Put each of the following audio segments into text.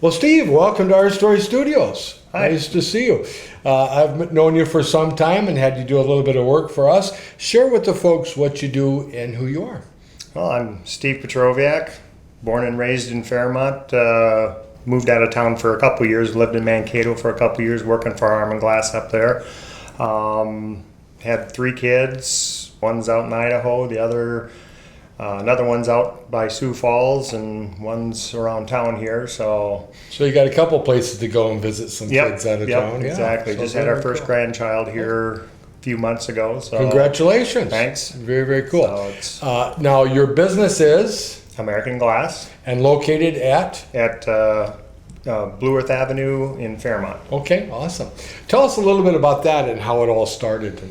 Well, Steve, welcome to Our Story Studios. Hi. Nice to see you. I've known you for some time and had you do a little bit of work for us. Share with the folks what you do and who you are. Well, I'm Steve Petrowiak, born and raised in Fairmont. Moved out of town for a couple years, lived in Mankato for a couple years, working for Arm and Glass up there. Had 3 kids. One's out in Idaho, the other, another one's out by Sioux Falls, and one's around town here. So you got a couple places to go and visit some kids out of town. Yeah, exactly. So just had our first grandchild here a few months ago. So congratulations. Thanks. Very, very cool. So it's now, your business is? American Glass. And located at? At Blue Earth Avenue in Fairmont. Okay, awesome. Tell us a little bit about that and how it all started.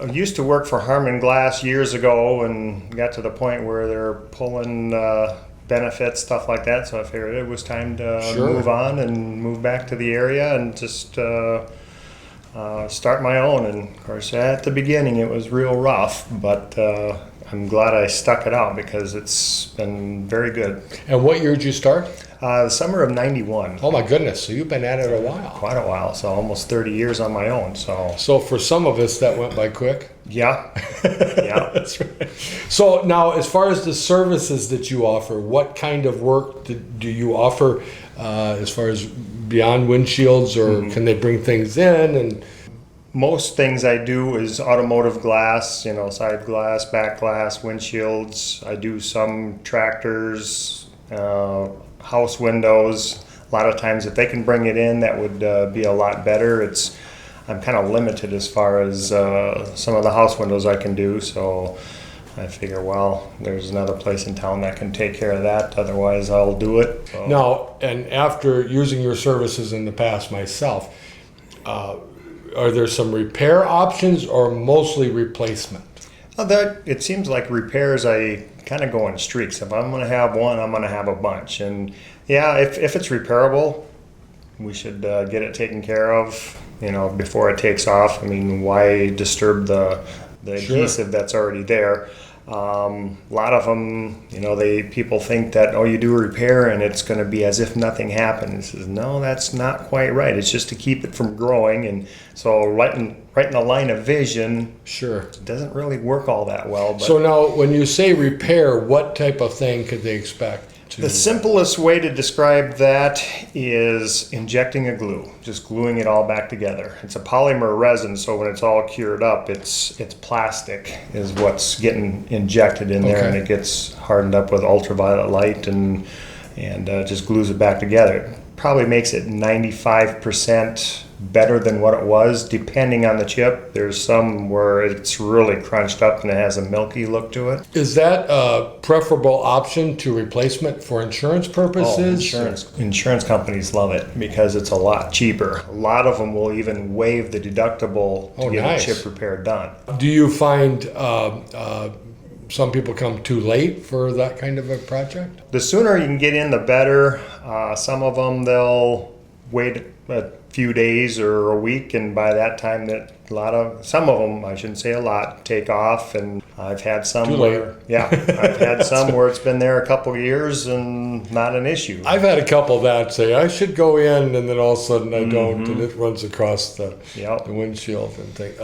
I used to work for Harman Glass years ago and got to the point where they're pulling benefits, stuff like that. So I figured it was time to move on and move back to the area and just start my own. And of course, at the beginning it was real rough, but I'm glad I stuck it out because it's been very good. And what year did you start? The summer of '91. Oh my goodness, so you've been at it a while. Quite a while, so almost 30 years on my own. So for some of us that went by quick. Yeah, yeah. That's right. So now, as far as the services that you offer, what kind of work do you offer as far as beyond windshields, or can they bring things in? And most things I do is automotive glass, side glass, back glass, windshields. I do some tractors, house windows. A lot of times if they can bring it in, that would be a lot better. I'm kind of limited as far as some of the house windows I can do, so I figure, well, there's another place in town that can take care of that, otherwise I'll do it. So. Now, and after using your services in the past myself, are there some repair options or mostly replacement? It seems like repairs, I kind of go in streaks. If I'm going to have one, I'm going to have a bunch. And yeah, if it's repairable, we should get it taken care of, before it takes off. I mean, why disturb the adhesive that's already there? A lot of them, people think that, you do a repair and it's going to be as if nothing happened. It says, no, that's not quite right. It's just to keep it from growing. And so right in the line of vision, it doesn't really work all that well. But so now, when you say repair, what type of thing could they expect? The simplest way to describe that is injecting a glue, just gluing it all back together. It's a polymer resin, so when it's all cured up, it's plastic is what's getting injected in there, and it gets hardened up with ultraviolet light and just glues it back together. It probably makes it 95% better than what it was, depending on the chip. There's some where it's really crunched up and it has a milky look to it. Is that a preferable option to replacement for insurance purposes? Insurance companies love it because it's a lot cheaper. A lot of them will even waive the deductible to get a chip repair done. Do you find some people come too late for that kind of a project? The sooner you can get in, the better. Some of them, they'll wait a few days or a week, and by that time some of them, I shouldn't say a lot, take off. And I've had some I've had some where it's been there a couple of years and not an issue. I've had a couple that say I should go in, and then all of a sudden I don't, and it runs across the windshield and thing.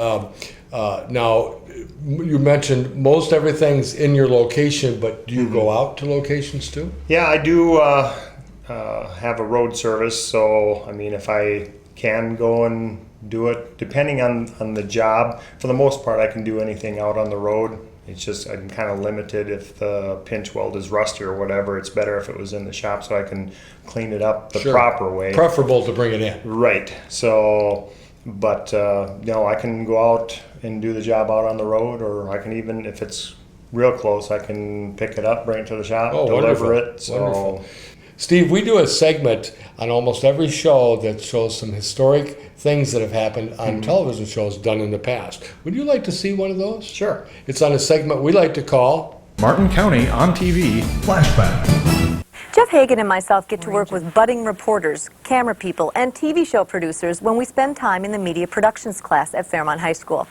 Now, you mentioned most everything's in your location, but do you go out to locations too? Yeah, I do have a road service, so I mean, if I can go and do it, depending on the job. For the most part, I can do anything out on the road. It's just I'm kind of limited if the pinch weld is rusty or whatever. It's better if it was in the shop so I can clean it up the proper way. Preferable to bring it in. Right. So, but I can go out and do the job out on the road, or I can even, if it's real close, I can pick it up, bring it to the shop, deliver it. So. Wonderful. Steve, we do a segment on almost every show that shows some historic things that have happened on television shows done in the past. Would you like to see one of those? Sure. It's on a segment we like to call Martin County on TV Flashback. Jeff Hagan and myself get to work with budding reporters, camera people, and TV show producers when we spend time in the media productions class at Fairmont High School.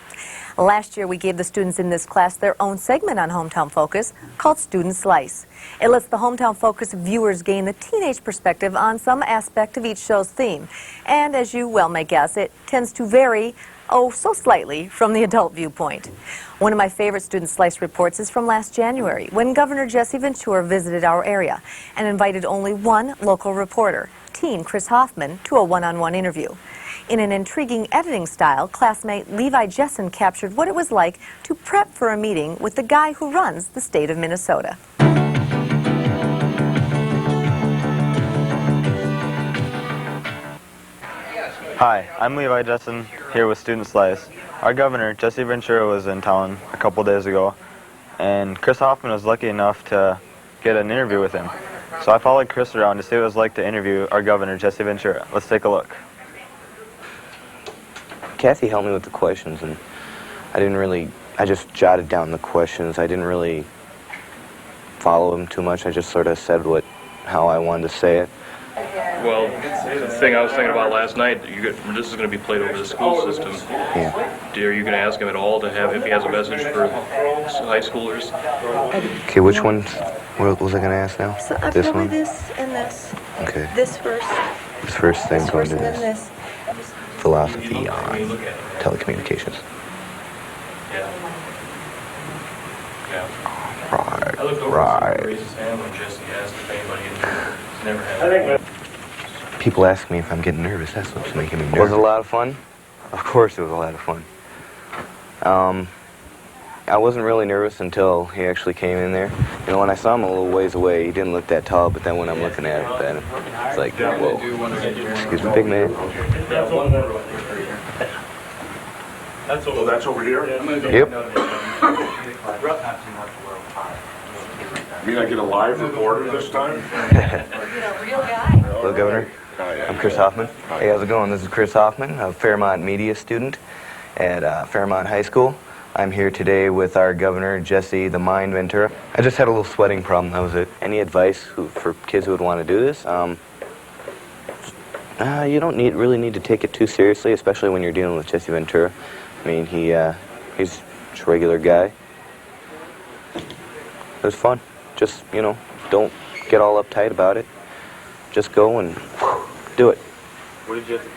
Last year, we gave the students in this class their own segment on Hometown Focus called Student Slice. It lets the Hometown Focus viewers gain the teenage perspective on some aspect of each show's theme. And as you well may guess, it tends to vary, oh, so slightly, from the adult viewpoint. One of my favorite Student Slice reports is from last January, when Governor Jesse Ventura visited our area and invited only one local reporter, teen Chris Hoffman, to a one-on-one interview. In an intriguing editing style, classmate Levi Jessen captured what it was like to prep for a meeting with the guy who runs the state of Minnesota. Hi, I'm Levi Jessen, here with Student Slice. Our governor, Jesse Ventura, was in town a couple days ago, and Chris Hoffman was lucky enough to get an interview with him. So I followed Chris around to see what it was like to interview our governor, Jesse Ventura. Let's take a look. Kathy helped me with the questions, and I just jotted down the questions. I didn't really follow them too much. I just sort of said how I wanted to say it. Well, the thing I was thinking about last night, this is going to be played over the school system. Yeah. Are you going to ask him at all to have, if he has a message for high schoolers? Okay, which one was I going to ask now? So this one? this and this. Okay. This first. This first thing going to and then this. this. Philosophy on telecommunications. Yeah. Yeah. Right. I looked over and raised his hand when Jesse asked if anybody had never had. People ask me if I'm getting nervous. That's what's making me nervous. Was it a lot of fun? Of course it was a lot of fun. I wasn't really nervous until he actually came in there. You know, when I saw him a little ways away, he didn't look that tall, but then when I'm looking at it, then it's like, whoa. Excuse me, big man. Oh, that's over here? Yep. You mean I get a live reporter this time? Hello, Governor. I'm Chris Hoffman. Hey, how's it going? This is Chris Hoffman, a Fairmont media student at Fairmont High School. I'm here today with our governor, Jesse the Mind Ventura. I just had a little sweating problem, that was it. Any advice for kids who would want to do this? You don't really need to take it too seriously, especially when you're dealing with Jesse Ventura. I mean, he's just a regular guy. It was fun. Just, don't get all uptight about it. Just go and do it.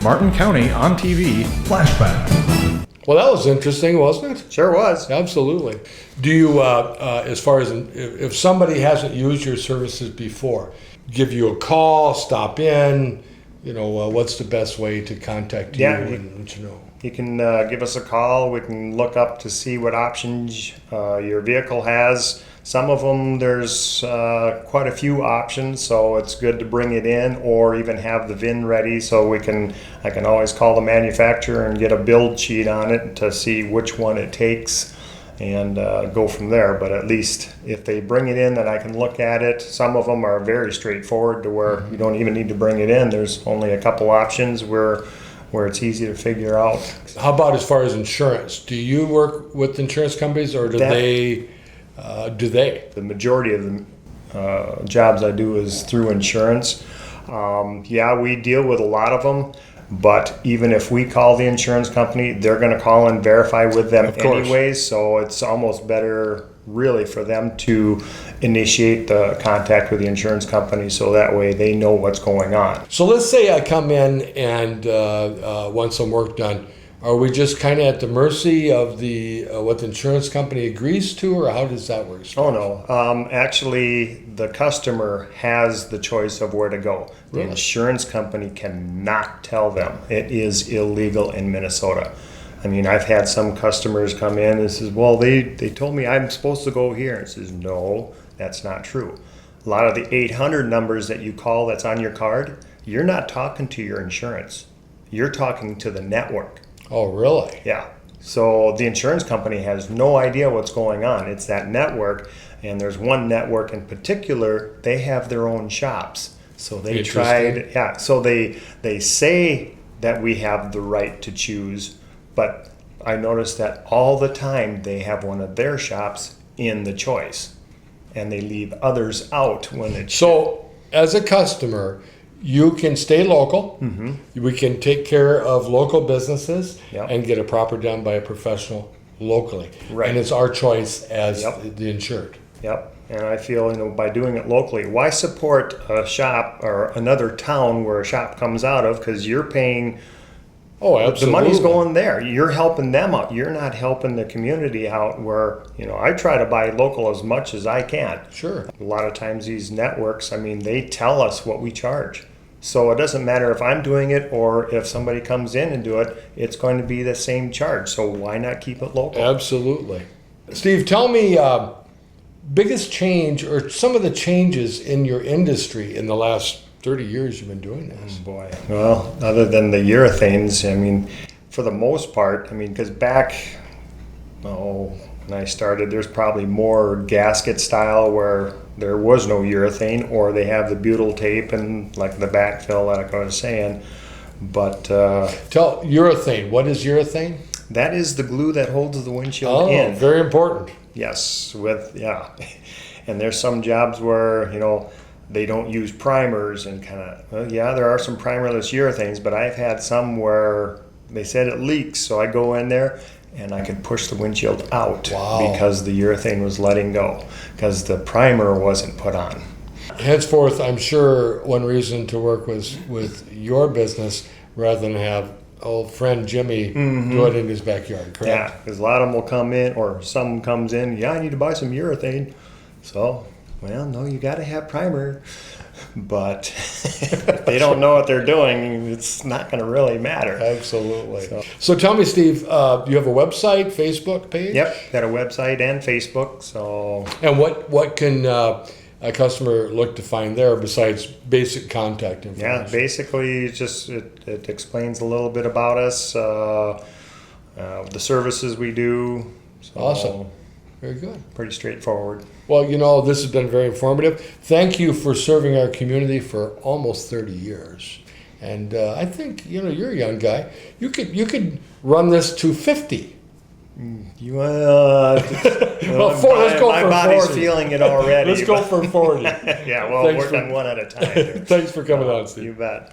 Martin County on TV flashback. Well, that was interesting, wasn't it? Sure was. Absolutely. Do you, as far as if somebody hasn't used your services before, give you a call, stop in, what's the best way to contact you and let you know? You can give us a call. We can look up to see what options your vehicle has. Some of them, there's quite a few options, so it's good to bring it in or even have the VIN ready so I can always call the manufacturer and get a build sheet on it to see which one it takes and go from there. But at least if they bring it in, then I can look at it. Some of them are very straightforward to where you don't even need to bring it in. There's only a couple options where it's easy to figure out. How about as far as insurance? Do you work with insurance companies or do they? The majority of the jobs I do is through insurance. We deal with a lot of them, but even if we call the insurance company, they're going to call and verify with them anyways, so it's almost better really for them to initiate the contact with the insurance company so that way they know what's going on. So let's say I come in and want some work done. Are we just kind of at the mercy of the what the insurance company agrees to, or how does that work? Oh no, actually the customer has the choice of where to go. The insurance company cannot tell them. It is illegal in Minnesota. I mean, I've had some customers come in and says, well, they told me I'm supposed to go here. And it says, no, that's not true. A lot of the 800 numbers that you call that's on your card, you're not talking to your insurance. You're talking to the network. Oh, really? Yeah. So the insurance company has no idea what's going on. It's that network, and there's one network in particular, they have their own shops. So they tried, so they say that we have the right to choose, but I noticed that all the time they have one of their shops in the choice, and they leave others out when it's... So as a customer, you can stay local. We can take care of local businesses Yep. and get a proper done by a professional locally. Right. And it's our choice as Yep. the insured. Yep. And I feel, by doing it locally, why support a shop or another town where a shop comes out of? Because you're paying, Oh, absolutely. the money's going there. You're helping them out. You're not helping the community out where, I try to buy local as much as I can. Sure. A lot of times these networks, they tell us what we charge. So it doesn't matter if I'm doing it or if somebody comes in and do it, it's going to be the same charge. So why not keep it local? Absolutely. Steve, tell me biggest change or some of the changes in your industry in the last 30 years you've been doing this. Boy. Well, other than the urethanes, for the most part, because back, when I started, there's probably more gasket style where there was no urethane, or they have the butyl tape and like the backfill, like I was saying. But Tell urethane. What is urethane? that is the glue that holds the windshield Oh, in. very important. Yes, and there's some jobs where they don't use primers and there are some primerless urethanes, but I've had some where they said it leaks, so I go in there and I could push the windshield out. Wow. Because the urethane was letting go because the primer wasn't put on. Henceforth, I'm sure one reason to work was with your business rather than have old friend Jimmy do it in his backyard, correct? Yeah, because a lot of them will come in, or some comes in, I need to buy some urethane. So, no, you got to have primer. But if they don't know what they're doing, it's not going to really matter. Absolutely. So tell me, Steve, you have a website, Facebook page? Yep, got a website and Facebook. So, And what can a customer look to find there besides basic contact information? yeah, basically, it's just it explains a little bit about us, the services we do. So, Awesome. Very good. Pretty straightforward. Well, this has been very informative. Thank you for serving our community for almost 30 years. And I think, you're a young guy. You could run this to 50. You let's Well, let's go my for body's 40. feeling it already. Let's go for 40. Yeah, well, Thanks work for- on one at a time. Thanks for coming on, Steve. You bet.